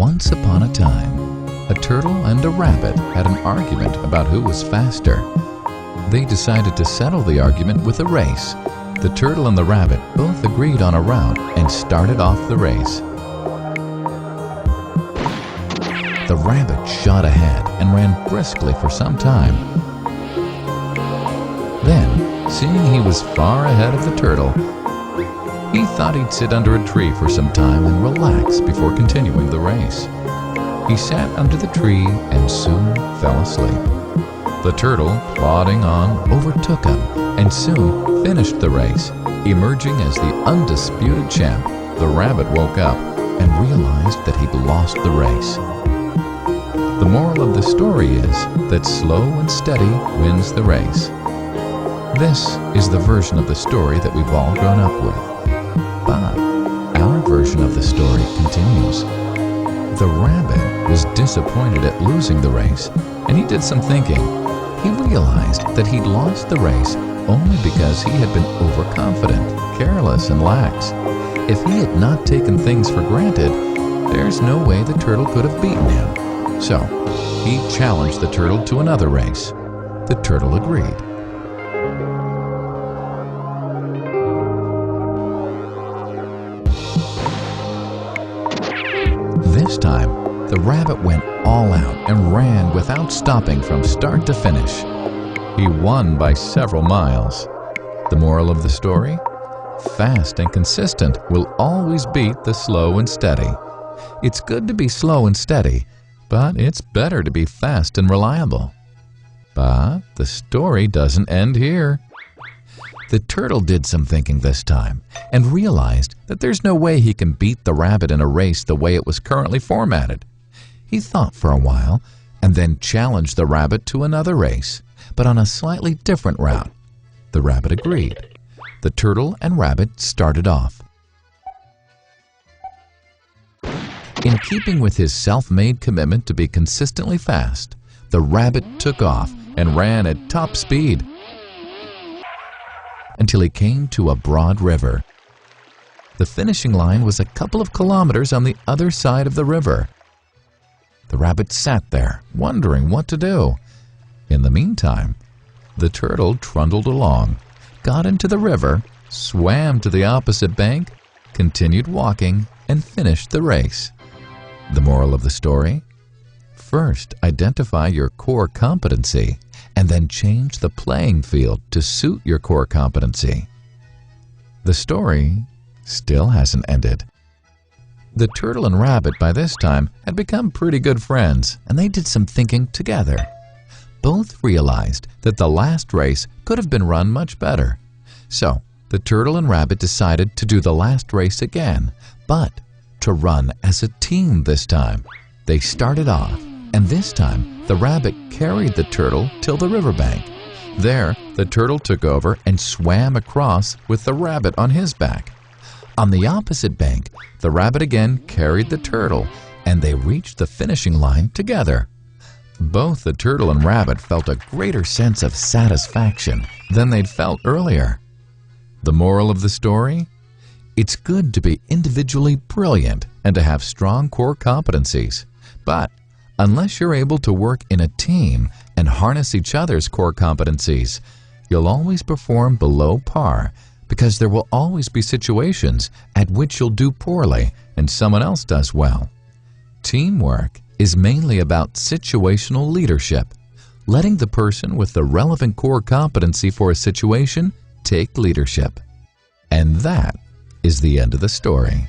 Once upon a time, a turtle and a rabbit had an argument about who was faster. They decided to settle the argument with a race. The turtle and the rabbit both agreed on a route and started off the race. The rabbit shot ahead and ran briskly for some time. Then, seeing he was far ahead of the turtle, he thought he'd sit under a tree for some time and relax before continuing the race. He sat under the tree and soon fell asleep. The turtle, plodding on, overtook him and soon finished the race. Emerging as the undisputed champ, the rabbit woke up and realized that he'd lost the race. The moral of the story is that slow and steady wins the race. This is the version of the story that we've all grown up with. But our version of the story continues. The rabbit was disappointed at losing the race, and he did some thinking. He realized that he'd lost the race only because he had been overconfident, careless, and lax. If he had not taken things for granted, there's no way the turtle could have beaten him. So, he challenged the turtle to another race. The turtle agreed. This time, the rabbit went all out and ran without stopping from start to finish. He won by several miles. The moral of the story? Fast and consistent will always beat the slow and steady. It's good to be slow and steady, but it's better to be fast and reliable. But the story doesn't end here. The turtle did some thinking this time and realized that there's no way he can beat the rabbit in a race the way it was currently formatted. He thought for a while and then challenged the rabbit to another race, but on a slightly different route. The rabbit agreed. The turtle and rabbit started off. In keeping with his self-made commitment to be consistently fast, the rabbit took off and ran at top speed until he came to a broad river. The finishing line was a couple of kilometers on the other side of the river. The rabbit sat there, wondering what to do. In the meantime, the turtle trundled along, got into the river, swam to the opposite bank, continued walking, and finished the race. The moral of the story? First, identify your core competency, and then change the playing field to suit your core competency. The story still hasn't ended. The turtle and rabbit by this time had become pretty good friends, and they did some thinking together. Both realized that the last race could have been run much better. So, the turtle and rabbit decided to do the last race again, but to run as a team this time. They started off, and this time the rabbit carried the turtle till the riverbank. There, the turtle took over and swam across with the rabbit on his back. On the opposite bank, the rabbit again carried the turtle, and they reached the finishing line together. Both the turtle and rabbit felt a greater sense of satisfaction than they'd felt earlier. The moral of the story? It's good to be individually brilliant and to have strong core competencies, but unless you're able to work in a team and harness each other's core competencies, you'll always perform below par because there will always be situations at which you'll do poorly and someone else does well. Teamwork is mainly about situational leadership, letting the person with the relevant core competency for a situation take leadership. And that is the end of the story.